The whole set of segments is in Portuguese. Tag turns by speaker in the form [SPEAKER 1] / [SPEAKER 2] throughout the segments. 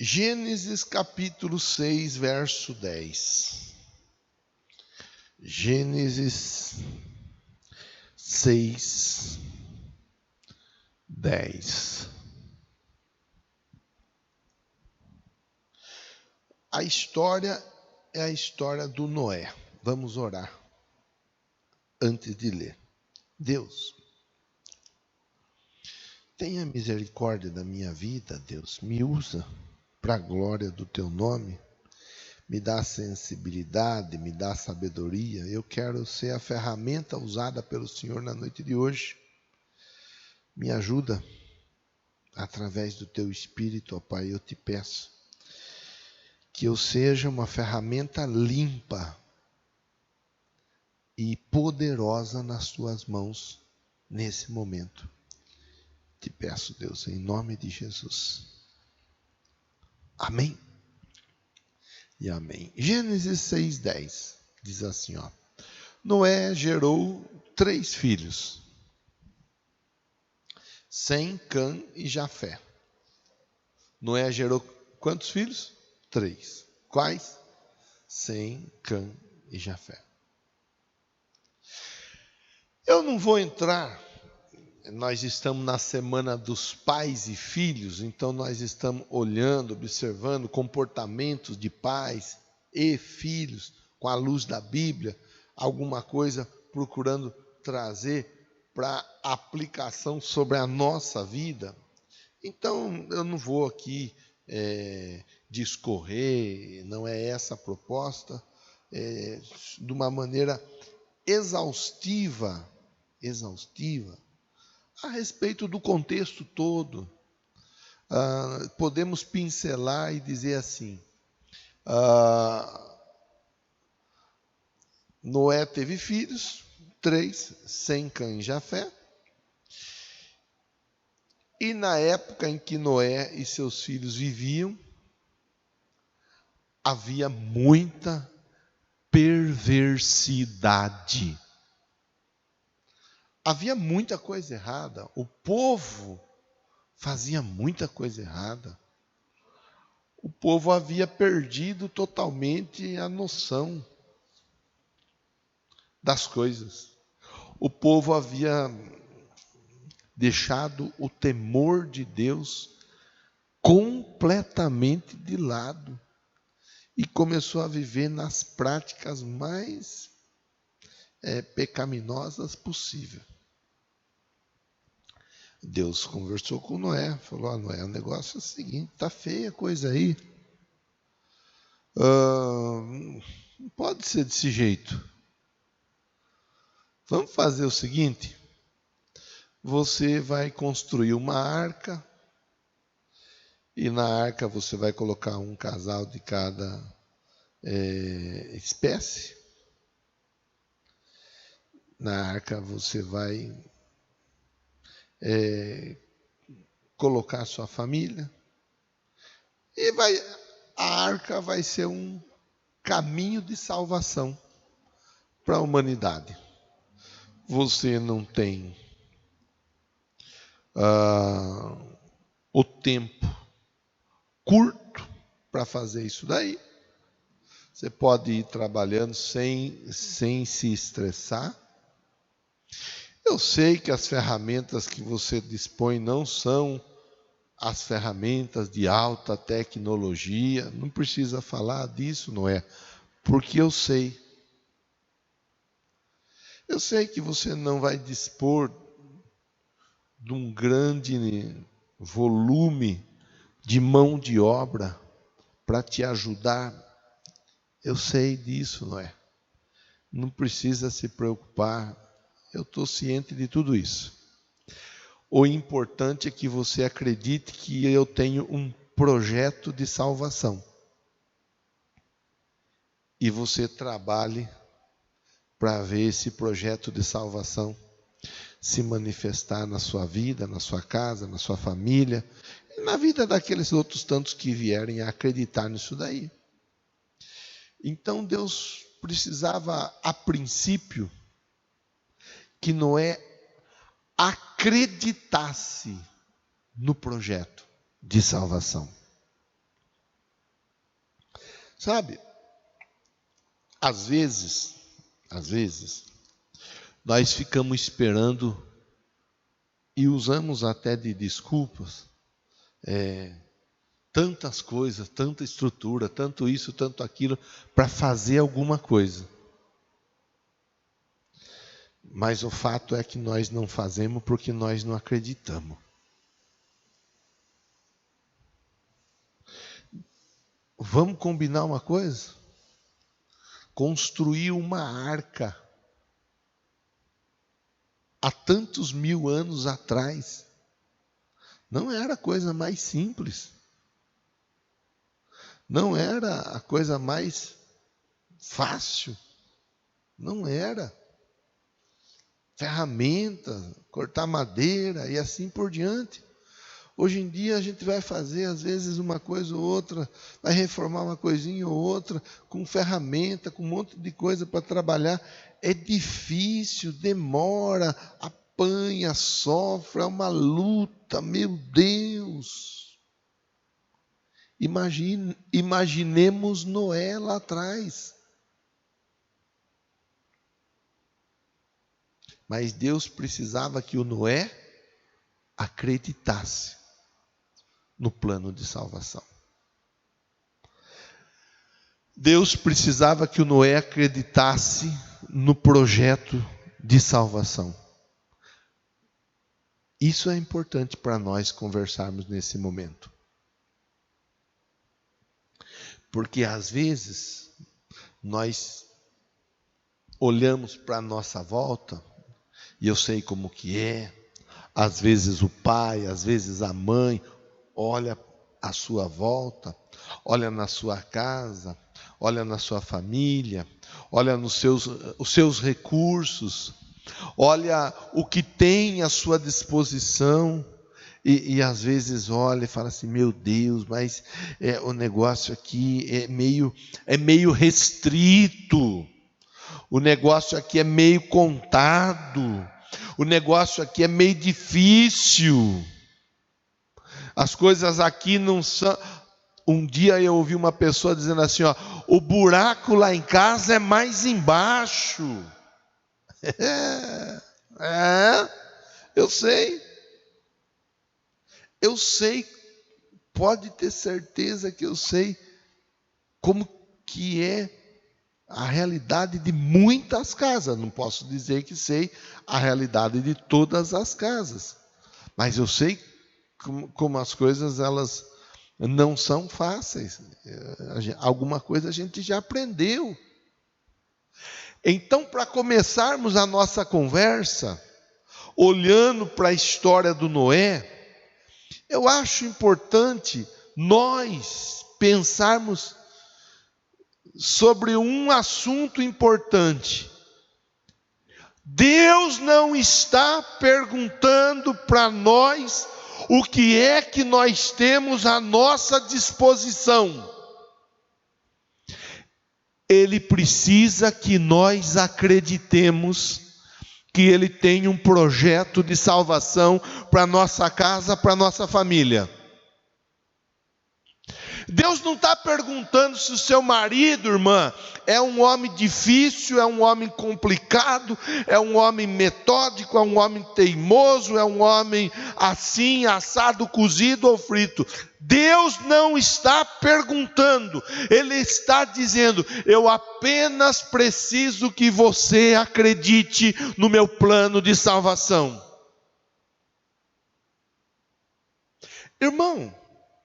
[SPEAKER 1] Gênesis capítulo 6, verso 10. Gênesis 6, 10. A história é a história do Noé. Vamos orar antes de ler. Deus, tenha misericórdia da minha vida, Deus. Me usa para a glória do teu nome. Me dá sensibilidade, me dá sabedoria. Eu quero ser a ferramenta usada pelo Senhor na noite de hoje. Me ajuda através do teu Espírito, ó Pai, eu te peço. Que eu seja uma ferramenta limpa e poderosa nas tuas mãos nesse momento. Te peço, Deus, em nome de Jesus. Amém. E amém. Gênesis 6:10 diz assim, ó. Noé gerou 3 filhos, Sem, Cã e Jafé. Noé gerou quantos filhos? 3. Quais? Sem, Cã e Jafé. Eu não vou entrar, nós estamos na semana dos pais e filhos, então nós estamos olhando, observando comportamentos de pais e filhos com a luz da Bíblia, alguma coisa procurando trazer para aplicação sobre a nossa vida. Então eu não vou aqui discorrer, não é essa a proposta, de uma maneira exaustiva a respeito do contexto todo. Podemos pincelar e dizer assim, Noé teve filhos, 3, Sem, Cã e Jafé, e na época em que Noé e seus filhos viviam, havia muita perversidade. Havia muita coisa errada. O povo fazia muita coisa errada. O povo havia perdido totalmente a noção das coisas. O povo havia deixado o temor de Deus completamente de lado e começou a viver nas práticas mais pecaminosas possível. Deus conversou com Noé, falou, Noé, o negócio é o seguinte, está feia a coisa aí. Não pode ser desse jeito. Vamos fazer o seguinte, você vai construir uma arca, e na arca você vai colocar um casal de cada espécie. Na arca você vai colocar a sua família, e a arca vai ser um caminho de salvação para a humanidade. Você não tem o tempo curto para fazer isso daí. Você pode ir trabalhando sem se estressar. Eu sei que as ferramentas que você dispõe não são as ferramentas de alta tecnologia. Não precisa falar disso, não é? Porque eu sei. Eu sei que você não vai dispor de um grande volume de mão de obra para te ajudar. Eu sei disso, não é? Não precisa se preocupar. Eu estou ciente de tudo isso. O importante é que você acredite que eu tenho um projeto de salvação. E você trabalhe para ver esse projeto de salvação se manifestar na sua vida, na sua casa, na sua família, e na vida daqueles outros tantos que vierem a acreditar nisso daí. Então Deus precisava, a princípio, que Noé acreditasse no projeto de salvação. Sabe, às vezes, nós ficamos esperando e usamos até de desculpas, tantas coisas, tanta estrutura, tanto isso, tanto aquilo, para fazer alguma coisa. Mas o fato é que nós não fazemos porque nós não acreditamos. Vamos combinar uma coisa? Construir uma arca há tantos mil anos atrás não era a coisa mais simples. Não era a coisa mais fácil. Não era. Ferramentas, cortar madeira e assim por diante. Hoje em dia a gente vai fazer às vezes uma coisa ou outra, vai reformar uma coisinha ou outra, com ferramenta, com um monte de coisa para trabalhar. É difícil, demora, apanha, sofre, é uma luta, meu Deus. Imaginemos Noé lá atrás. Mas Deus precisava que o Noé acreditasse no plano de salvação. Deus precisava que o Noé acreditasse no projeto de salvação. Isso é importante para nós conversarmos nesse momento. Porque às vezes nós olhamos para a nossa volta, e eu sei como que é, às vezes o pai, às vezes a mãe, olha à sua volta, olha na sua casa, olha na sua família, olha os seus recursos, olha o que tem à sua disposição, e às vezes olha e fala assim, meu Deus, mas o negócio aqui é meio restrito, o negócio aqui é meio contado, o negócio aqui é meio difícil, as coisas aqui não são... Um dia eu ouvi uma pessoa dizendo assim, o buraco lá em casa é mais embaixo. Eu sei, pode ter certeza que eu sei como que é a realidade de muitas casas. Não posso dizer que sei a realidade de todas as casas, mas eu sei como as coisas elas não são fáceis. Alguma coisa a gente já aprendeu. Então, para começarmos a nossa conversa, olhando para a história do Noé, eu acho importante nós pensarmos sobre um assunto importante. Deus não está perguntando para nós o que é que nós temos à nossa disposição. Ele precisa que nós acreditemos que Ele tem um projeto de salvação para a nossa casa, para a nossa família. Deus não está perguntando se o seu marido, irmã, é um homem difícil, é um homem complicado, é um homem metódico, é um homem teimoso, é um homem assim, assado, cozido ou frito. Deus não está perguntando, Ele está dizendo, eu apenas preciso que você acredite no meu plano de salvação. Irmão,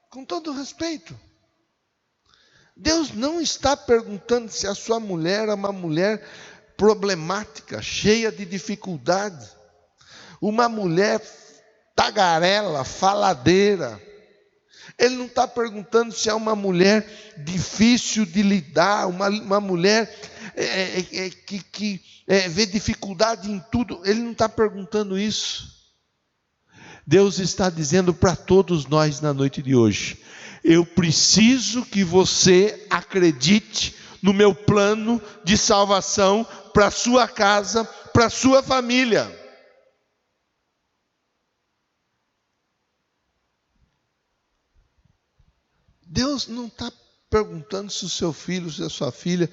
[SPEAKER 1] com todo respeito, Deus não está perguntando se a sua mulher é uma mulher problemática, cheia de dificuldade, uma mulher tagarela, faladeira. Ele não está perguntando se é uma mulher difícil de lidar, uma mulher que vê dificuldade em tudo. Ele não está perguntando isso. Deus está dizendo para todos nós na noite de hoje, eu preciso que você acredite no meu plano de salvação para a sua casa, para a sua família. Deus não está perguntando se o seu filho, se a sua filha,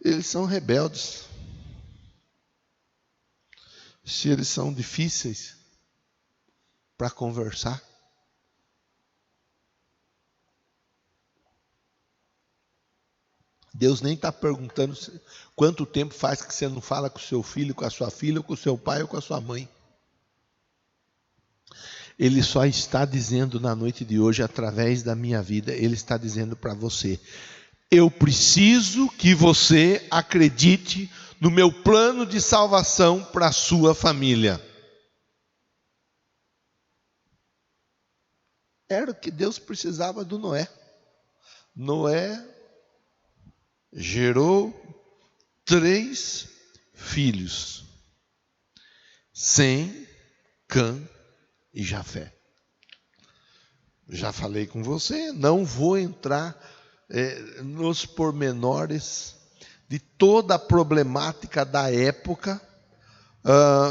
[SPEAKER 1] eles são rebeldes. Se eles são difíceis para conversar. Deus nem está perguntando quanto tempo faz que você não fala com o seu filho, com a sua filha, ou com o seu pai, ou com a sua mãe. Ele só está dizendo na noite de hoje, através da minha vida, Ele está dizendo para você: eu preciso que você acredite no meu plano de salvação para a sua família. Era o que Deus precisava do Noé. Noé gerou 3 filhos: Sem, Cã e Jafé. Já falei com você, não vou entrar nos pormenores de toda a problemática da época.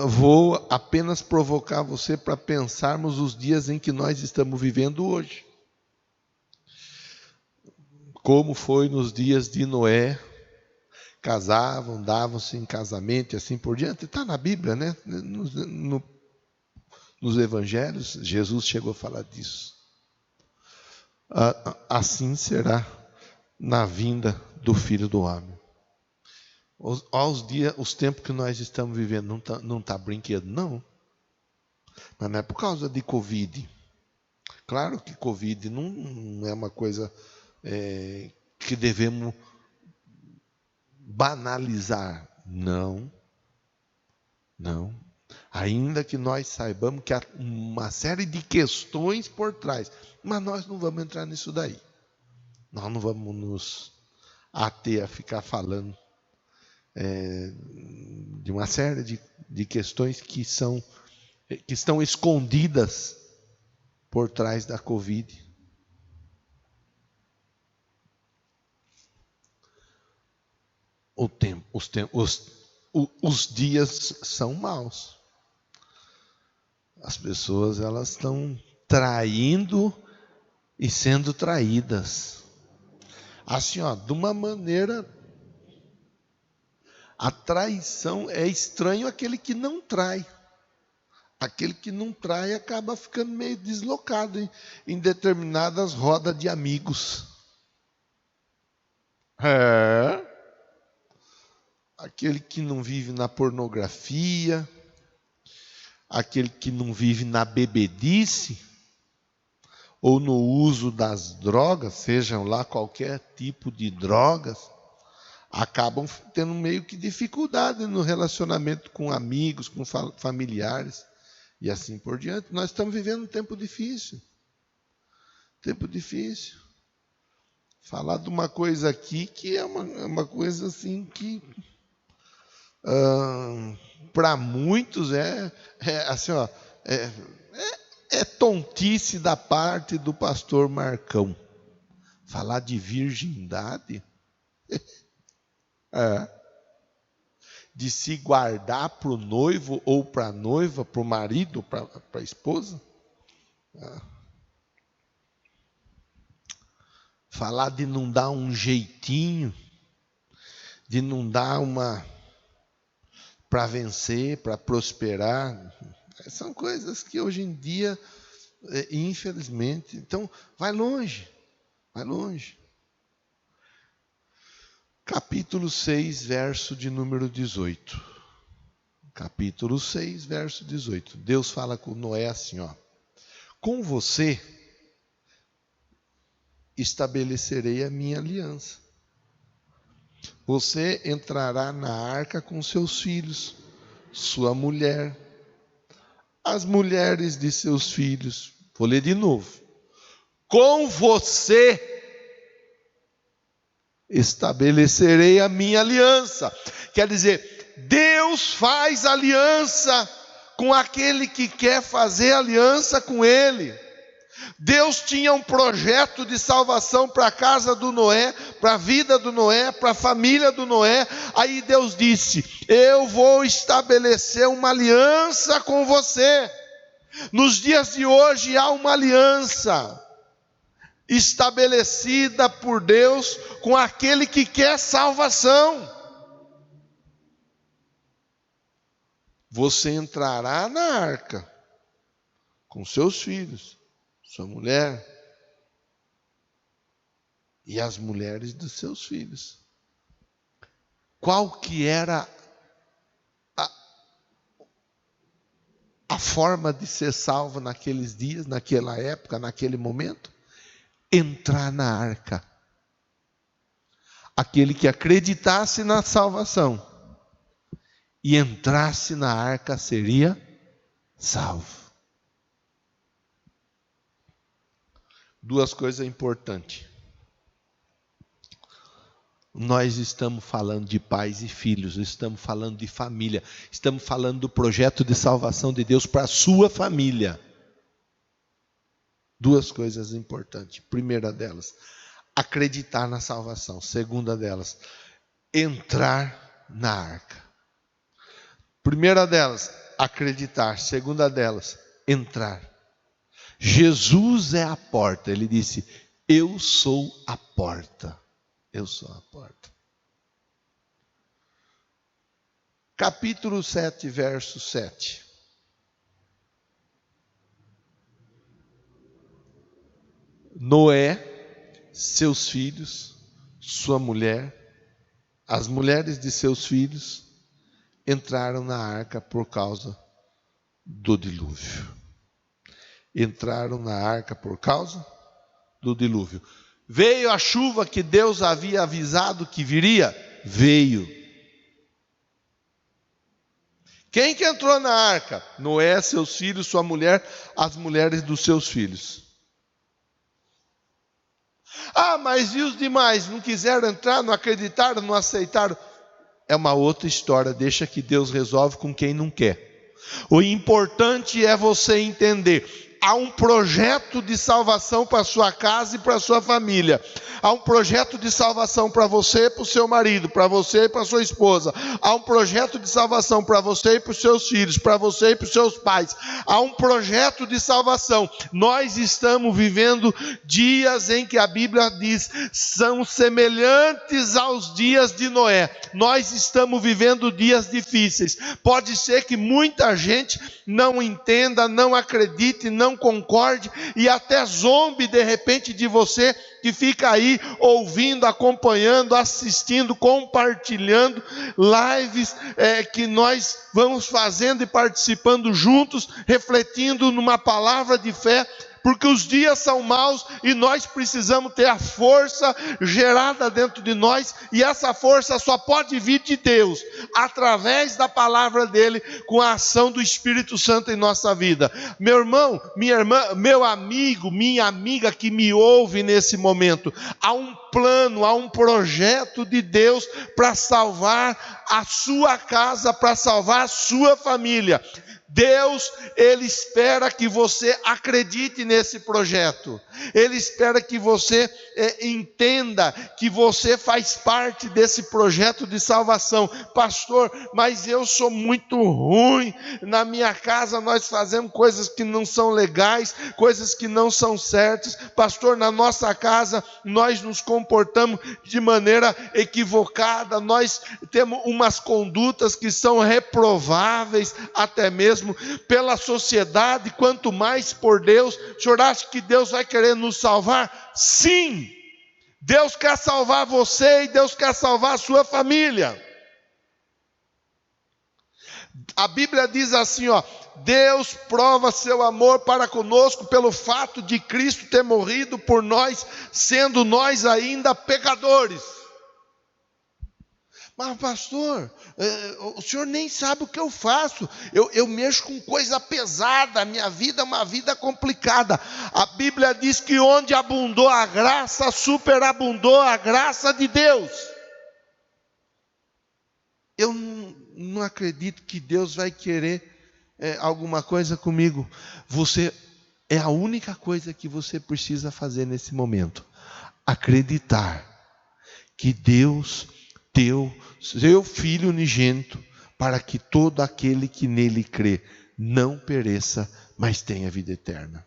[SPEAKER 1] Vou apenas provocar você para pensarmos os dias em que nós estamos vivendo hoje. Como foi nos dias de Noé, casavam, davam-se em casamento e assim por diante. Está na Bíblia, né? Nos evangelhos, Jesus chegou a falar disso. Assim será na vinda do Filho do Homem. Os tempos que nós estamos vivendo não tá brinquedo, não. Mas não é por causa de Covid. Claro que Covid não é uma coisa que devemos banalizar. Não. Ainda que nós saibamos que há uma série de questões por trás. Mas nós não vamos entrar nisso daí. Nós não vamos nos ater a ficar falando de uma série de questões que estão escondidas por trás da Covid. Os dias são maus. As pessoas, elas estão traindo e sendo traídas. Assim, de uma maneira, a traição é estranho aquele que não trai. Aquele que não trai acaba ficando meio deslocado em determinadas rodas de amigos. Aquele que não vive na pornografia, aquele que não vive na bebedice, ou no uso das drogas, sejam lá qualquer tipo de drogas, acabam tendo meio que dificuldade no relacionamento com amigos, com familiares, e assim por diante. Nós estamos vivendo um tempo difícil. Falar de uma coisa aqui que é uma coisa assim que para muitos é tontice da parte do pastor Marcão. Falar de virgindade, de se guardar para o noivo ou para a noiva, para o marido, para a esposa. Falar de não dar um jeitinho, de não dar uma para vencer, para prosperar. São coisas que hoje em dia, infelizmente, então vai longe. Capítulo 6, verso de número 18. Capítulo 6, verso 18. Deus fala com Noé assim, com você estabelecerei a minha aliança. Você entrará na arca com seus filhos, sua mulher, as mulheres de seus filhos. Vou ler de novo. Com você estabelecerei a minha aliança. Quer dizer, Deus faz aliança com aquele que quer fazer aliança com Ele. Deus tinha um projeto de salvação para a casa do Noé, para a vida do Noé, para a família do Noé. Aí Deus disse: eu vou estabelecer uma aliança com você. Nos dias de hoje há uma aliança estabelecida por Deus com aquele que quer salvação. Você entrará na arca com seus filhos, sua mulher e as mulheres dos seus filhos. Qual que era a forma de ser salvo naqueles dias, naquela época, naquele momento? Entrar na arca. Aquele que acreditasse na salvação e entrasse na arca seria salvo. Duas coisas importantes. Nós estamos falando de pais e filhos, estamos falando de família, estamos falando do projeto de salvação de Deus para a sua família. Duas coisas importantes. Primeira delas, acreditar na salvação. Segunda delas, entrar na arca. Primeira delas, acreditar. Segunda delas, entrar. Jesus é a porta. Ele disse: eu sou a porta. Eu sou a porta. Capítulo 7, verso 7. Noé, seus filhos, sua mulher, as mulheres de seus filhos, entraram na arca por causa do dilúvio. Entraram na arca por causa do dilúvio. Veio a chuva que Deus havia avisado que viria? Veio. Quem que entrou na arca? Noé, seus filhos, sua mulher, as mulheres dos seus filhos. Ah, mas e os demais? Não quiseram entrar, não acreditaram, não aceitaram? É uma outra história, deixa que Deus resolve com quem não quer. O importante é você entender: há um projeto de salvação para a sua casa e para a sua família. Há um projeto de salvação para você e para o seu marido, para você e para a sua esposa. Há um projeto de salvação para você e para os seus filhos, para você e para os seus pais. Há um projeto de salvação. Nós estamos vivendo dias em que a Bíblia diz são semelhantes aos dias de Noé. Nós estamos vivendo dias difíceis. Pode ser que muita gente não entenda, não acredite, não concorde e até zombe de repente de você que fica aí ouvindo, acompanhando, assistindo, compartilhando lives que nós vamos fazendo e participando juntos, refletindo numa palavra de fé. Porque os dias são maus e nós precisamos ter a força gerada dentro de nós, e essa força só pode vir de Deus, através da palavra dele, com a ação do Espírito Santo em nossa vida. Meu irmão, minha irmã, meu amigo, minha amiga que me ouve nesse momento, há um plano, há um projeto de Deus para salvar a sua casa, para salvar a sua família. Deus, Ele espera que você acredite nesse projeto. Ele espera que você entenda que você faz parte desse projeto de salvação. Pastor, mas eu sou muito ruim. Na minha casa nós fazemos coisas que não são legais, coisas que não são certas. Pastor, na nossa casa nós nos comportamos de maneira equivocada. Nós temos umas condutas que são reprováveis, até mesmo pela sociedade, quanto mais por Deus. O senhor acha que Deus vai querer nos salvar? Sim! Deus quer salvar você e Deus quer salvar a sua família. A Bíblia diz assim, Deus prova seu amor para conosco pelo fato de Cristo ter morrido por nós, sendo nós ainda pecadores. Mas pastor, o senhor nem sabe o que eu faço. Eu mexo com coisa pesada, a minha vida é uma vida complicada. A Bíblia diz que onde abundou a graça, superabundou a graça de Deus. Eu não acredito que Deus vai querer alguma coisa comigo. Você é a única coisa que você precisa fazer nesse momento: acreditar que Deus deu seu Filho unigênito para que todo aquele que nele crê não pereça, mas tenha vida eterna.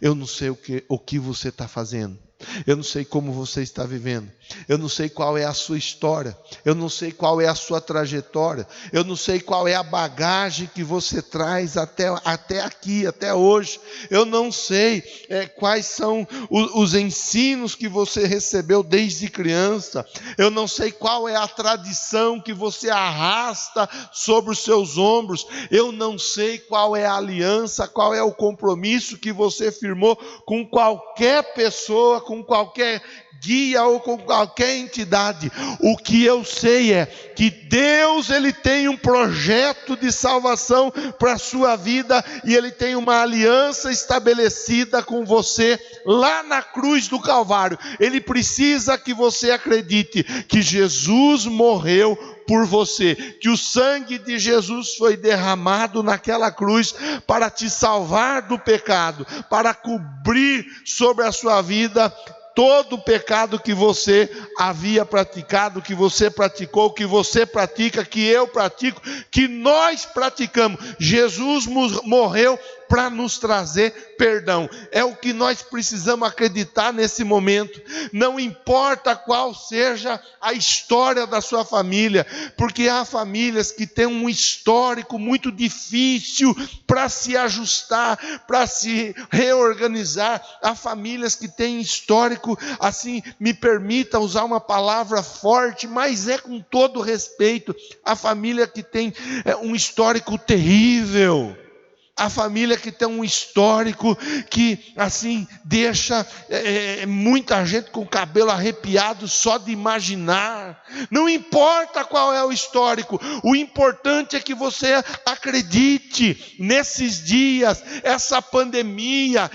[SPEAKER 1] Eu não sei o que você está fazendo. Eu não sei como você está vivendo. Eu não sei qual é a sua história. Eu não sei qual é a sua trajetória. Eu não sei qual é a bagagem que você traz até aqui, até hoje. Eu não sei quais são os ensinos que você recebeu desde criança. Eu não sei qual é a tradição que você arrasta sobre os seus ombros. Eu não sei qual é a aliança, qual é o compromisso que você firmou com qualquer pessoa, com qualquer guia ou com qualquer entidade. O que eu sei é que Deus, Ele tem um projeto de salvação para a sua vida, e Ele tem uma aliança estabelecida com você lá na cruz do Calvário. Ele precisa que você acredite que Jesus morreu por você, que o sangue de Jesus foi derramado naquela cruz para te salvar do pecado, para cobrir sobre a sua vida todo o pecado que você havia praticado, que você praticou, que você pratica, que eu pratico, que nós praticamos. Jesus morreu para nos trazer perdão. É o que nós precisamos acreditar nesse momento. Não importa qual seja a história da sua família, porque há famílias que têm um histórico muito difícil para se ajustar, para se reorganizar. Há famílias que têm histórico, assim, me permita usar uma palavra forte, mas é com todo respeito, a família que tem um histórico terrível. A família que tem um histórico que, assim, deixa muita gente com o cabelo arrepiado só de imaginar. Não importa qual é o histórico, o importante é que você acredite nesses dias, essa pandemia,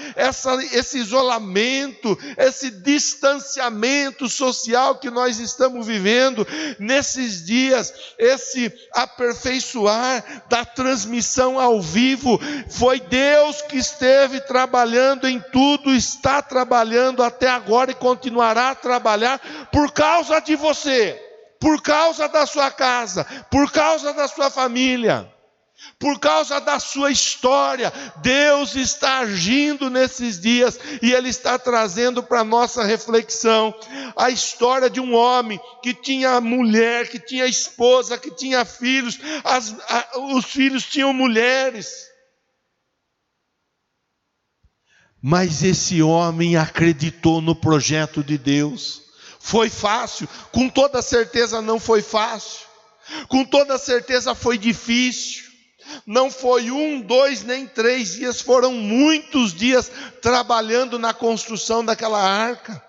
[SPEAKER 1] esse isolamento, esse distanciamento social que nós estamos vivendo, nesses dias, esse aperfeiçoar da transmissão ao vivo. Foi Deus que esteve trabalhando em tudo, está trabalhando até agora e continuará a trabalhar por causa de você, por causa da sua casa, por causa da sua família, por causa da sua história. Deus está agindo nesses dias e Ele está trazendo para a nossa reflexão a história de um homem que tinha mulher, que tinha esposa, que tinha filhos. Os filhos tinham mulheres. Mas esse homem acreditou no projeto de Deus. Foi fácil? Com toda certeza não foi fácil. Com toda certeza foi difícil. Não foi 1, 2, nem 3 dias, foram muitos dias trabalhando na construção daquela arca.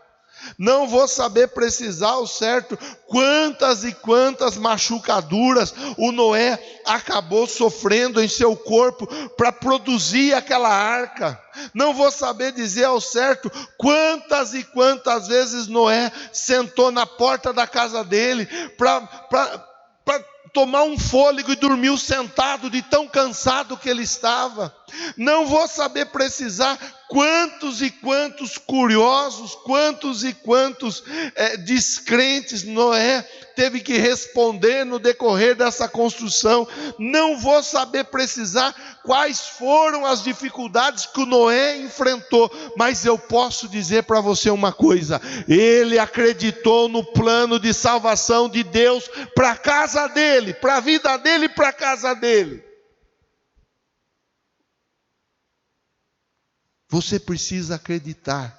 [SPEAKER 1] Não vou saber precisar ao certo quantas e quantas machucaduras o Noé acabou sofrendo em seu corpo para produzir aquela arca. Não vou saber dizer ao certo quantas e quantas vezes Noé sentou na porta da casa dele para tomar um fôlego e dormiu sentado de tão cansado que ele estava. Não vou saber precisar quantos e quantos curiosos, quantos e quantos descrentes Noé teve que responder no decorrer dessa construção. Não vou saber precisar quais foram as dificuldades que o Noé enfrentou, mas eu posso dizer para você uma coisa: ele acreditou no plano de salvação de Deus para a casa dele, para a vida dele e para a casa dele. Você precisa acreditar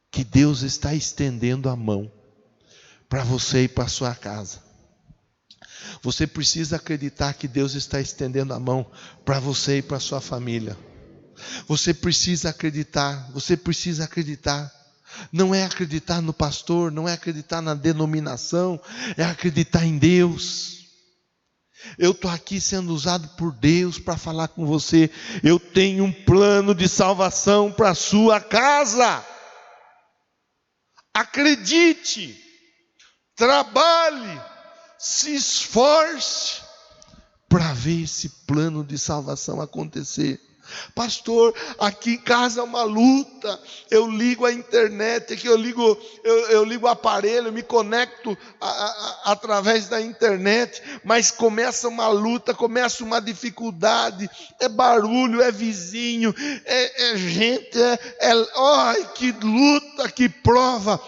[SPEAKER 1] que Deus está estendendo a mão para você e para a sua casa. Você precisa acreditar que Deus está estendendo a mão para você e para a sua família. Você precisa acreditar, você precisa acreditar. Não é acreditar no pastor, não é acreditar na denominação, é acreditar em Deus. Eu estou aqui sendo usado por Deus para falar com você. Eu tenho um plano de salvação para a sua casa. Acredite, trabalhe, se esforce para ver esse plano de salvação acontecer. Pastor, aqui em casa é uma luta. Eu ligo a internet, aqui eu ligo o aparelho, eu me conecto através da internet, mas começa uma luta, começa uma dificuldade, é barulho, é vizinho, é gente, ai, que luta, que prova.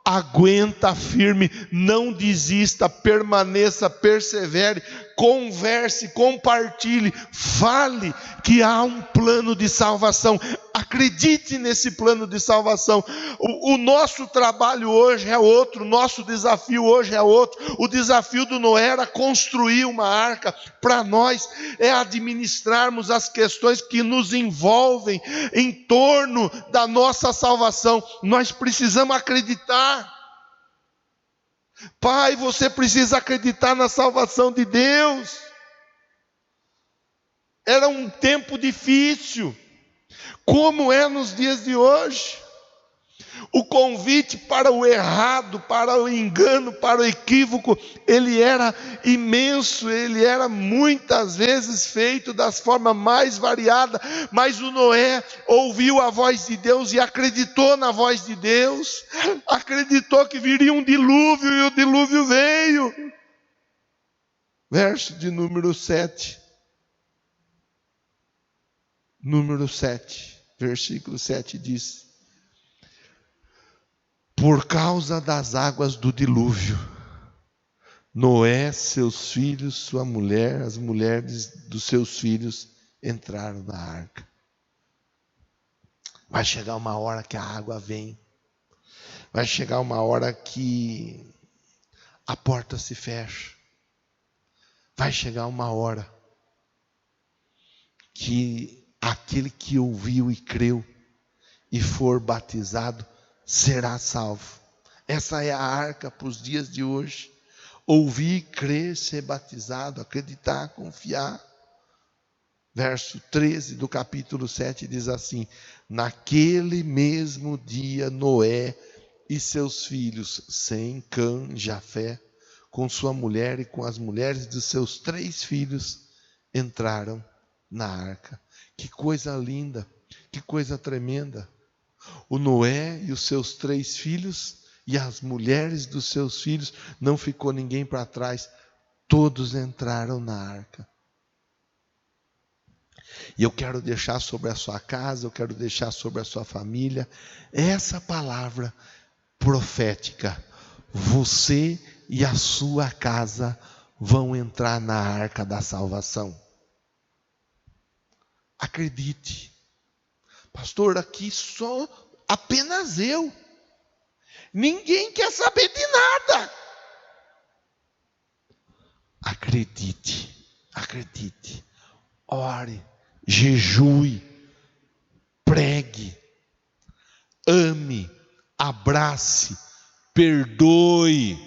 [SPEAKER 1] Aguenta firme, não desista, permaneça, persevere, converse, compartilhe, fale que há um plano de salvação. Acredite nesse plano de salvação. O nosso trabalho hoje é outro, o nosso desafio hoje é outro. O desafio do Noé era construir uma arca. Para nós é administrarmos as questões que nos envolvem em torno da nossa salvação. Nós precisamos acreditar. Pai, você precisa acreditar na salvação de Deus. Era um tempo difícil, como é nos dias de hoje. O convite para o errado, para o engano, para o equívoco, ele era imenso, ele era muitas vezes feito das formas mais variadas, mas o Noé ouviu a voz de Deus e acreditou na voz de Deus, acreditou que viria um dilúvio e o dilúvio veio. Verso de número 7. Número 7, versículo 7 diz: por causa das águas do dilúvio, Noé, seus filhos, sua mulher, as mulheres dos seus filhos entraram na arca. Vai chegar uma hora que a água vem. Vai chegar uma hora que a porta se fecha. Vai chegar uma hora que aquele que ouviu e creu e for batizado será salvo. Essa é a arca para os dias de hoje. Ouvir, crer, ser batizado, acreditar, confiar. Verso 13 do capítulo 7 diz assim: naquele mesmo dia Noé e seus filhos, Sem, Cã, Jafé, com sua mulher e com as mulheres dos seus 3 filhos, entraram na arca. Que coisa linda, que coisa tremenda. O Noé e os seus 3 filhos e as mulheres dos seus filhos, não ficou ninguém para trás, todos entraram na arca. E eu quero deixar sobre a sua casa, eu quero deixar sobre a sua família essa palavra profética: você e a sua casa vão entrar na arca da salvação. Acredite. Pastor, aqui só apenas eu. Ninguém quer saber de nada. Acredite, acredite. Ore, jejue, pregue, ame, abrace, perdoe.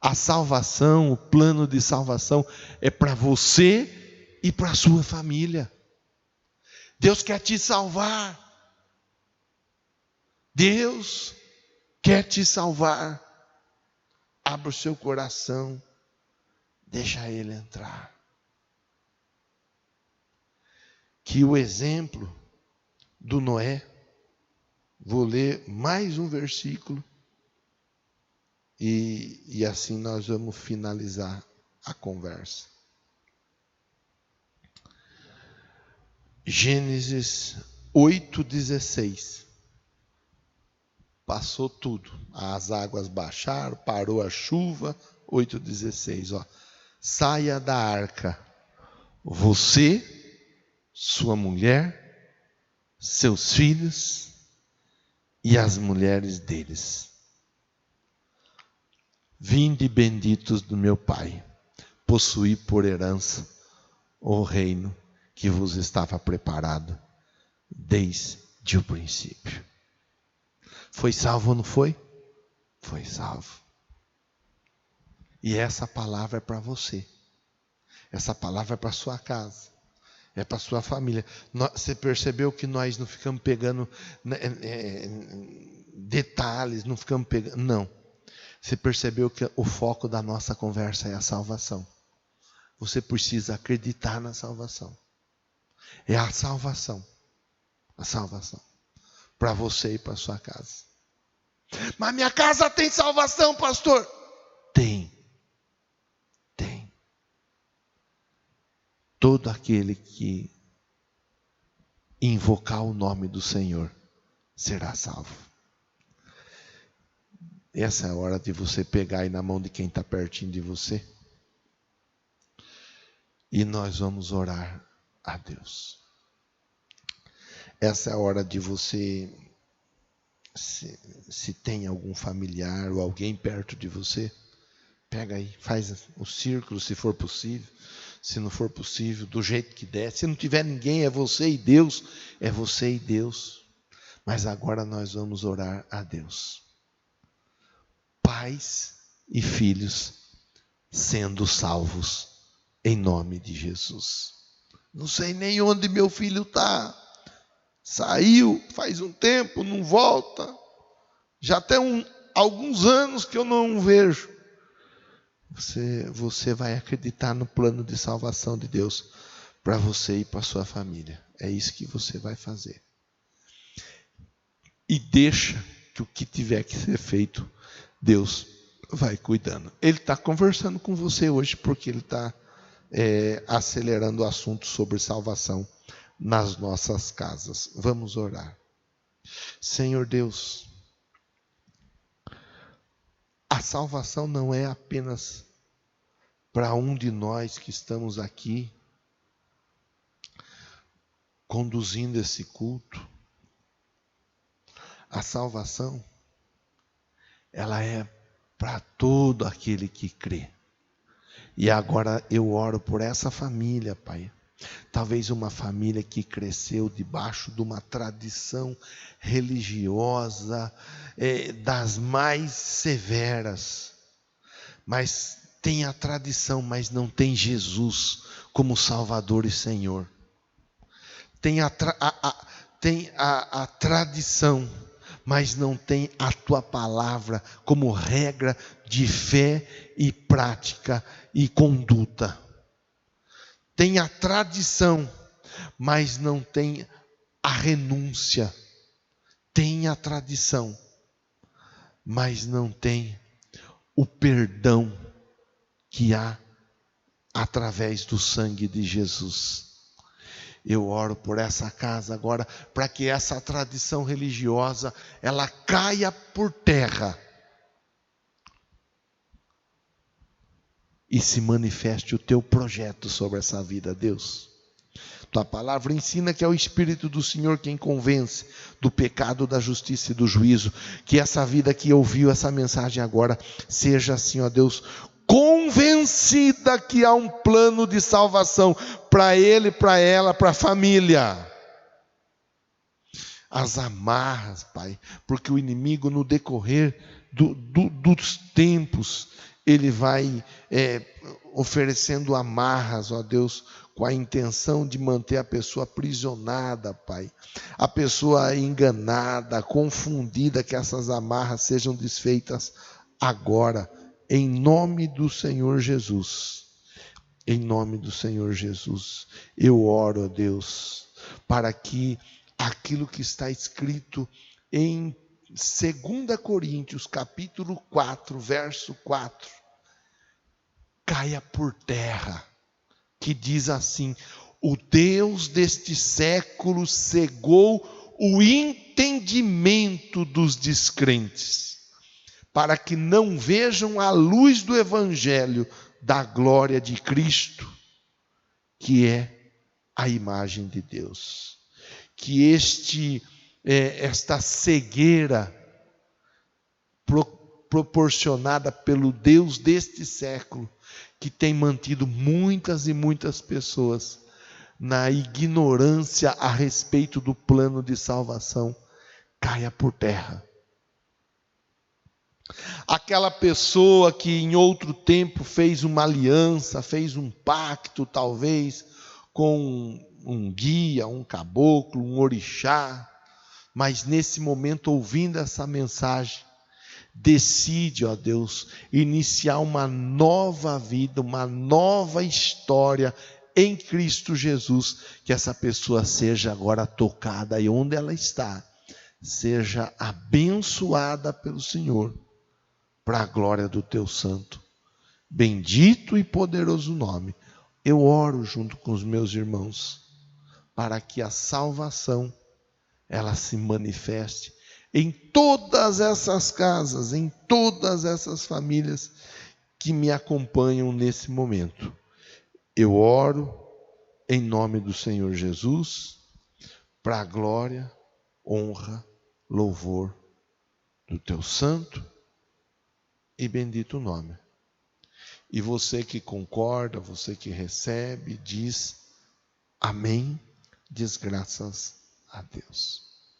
[SPEAKER 1] A salvação, o plano de salvação é para você e para a sua família. Deus quer te salvar. Deus quer te salvar. Abra o seu coração, deixa Ele entrar. Que o exemplo do Noé, vou ler mais um versículo, e assim nós vamos finalizar a conversa. Gênesis 8:16. Passou tudo. As águas baixaram, parou a chuva. 8:16. Saia da arca, você, sua mulher, seus filhos e as mulheres deles. Vinde benditos do meu Pai, possuí por herança o reino que vos estava preparado desde o princípio. Foi salvo ou não foi? Foi salvo. E essa palavra é para você. Essa palavra é para sua casa. É para sua família. Você percebeu que nós não ficamos pegando detalhes, não ficamos pegando. Não. Você percebeu que o foco da nossa conversa é a salvação. Você precisa acreditar na salvação. É a salvação para você e para sua casa. Mas minha casa tem salvação, pastor? Tem. Todo aquele que invocar o nome do Senhor será salvo. Essa é a hora de você pegar aí na mão de quem está pertinho de você. E nós vamos orar a Deus. Essa é a hora de você, se tem algum familiar ou alguém perto de você, pega aí, faz o círculo se for possível. Se não for possível, do jeito que der. Se não tiver ninguém, é você e Deus. É você e Deus. Mas agora nós vamos orar a Deus. Pais e filhos sendo salvos em nome de Jesus. Não sei nem onde meu filho está. Saiu faz um tempo, não volta. Já tem alguns anos que eu não o vejo. Você vai acreditar no plano de salvação de Deus para você e para sua família. É isso que você vai fazer. E deixa que o que tiver que ser feito, Deus vai cuidando. Ele está conversando com você hoje porque ele está acelerando o assunto sobre salvação nas nossas casas. Vamos orar. Senhor Deus, a salvação não é apenas para um de nós que estamos aqui conduzindo esse culto. A salvação, ela é para todo aquele que crê. E agora eu oro por essa família, Pai. Talvez uma família que cresceu debaixo de uma tradição religiosa das mais severas, mas tem a tradição, mas não tem Jesus como Salvador e Senhor. Tem a tradição, mas não tem a tua palavra como regra de fé e prática e conduta. Tem a tradição, mas não tem a renúncia. Tem a tradição, mas não tem o perdão que há através do sangue de Jesus. Eu oro por essa casa agora, para que essa tradição religiosa, ela caia por terra. E se manifeste o teu projeto sobre essa vida, Deus. Tua palavra ensina que é o Espírito do Senhor quem convence do pecado, da justiça e do juízo. Que essa vida que ouviu essa mensagem agora, seja assim, ó Deus, convencida que há um plano de salvação para ele, para ela, para a família. As amarras, Pai, porque o inimigo no decorrer dos tempos, ele vai oferecendo amarras, ó Deus, com a intenção de manter a pessoa aprisionada, Pai. A pessoa enganada, confundida, que essas amarras sejam desfeitas agora, em nome do Senhor Jesus. Em nome do Senhor Jesus, eu oro, ó Deus, para que aquilo que está escrito em 2 Coríntios, capítulo 4, verso 4, caia por terra, que diz assim: o Deus deste século cegou o entendimento dos descrentes, para que não vejam a luz do Evangelho da glória de Cristo, que é a imagem de Deus. Que esta cegueira proporcionada pelo Deus deste século, que tem mantido muitas e muitas pessoas na ignorância a respeito do plano de salvação, caia por terra. Aquela pessoa que em outro tempo fez uma aliança, fez um pacto talvez com um guia, um caboclo, um orixá, mas nesse momento, ouvindo essa mensagem, decide, ó Deus, iniciar uma nova vida, uma nova história em Cristo Jesus, que essa pessoa seja agora tocada e onde ela está, seja abençoada pelo Senhor, para a glória do teu santo, bendito e poderoso nome. Eu oro junto com os meus irmãos, para que a salvação, ela se manifeste em todas essas casas, em todas essas famílias que me acompanham nesse momento. Eu oro em nome do Senhor Jesus, para a glória, honra, louvor do teu santo e bendito nome. E você que concorda, você que recebe, diz amém, diz graças a Deus.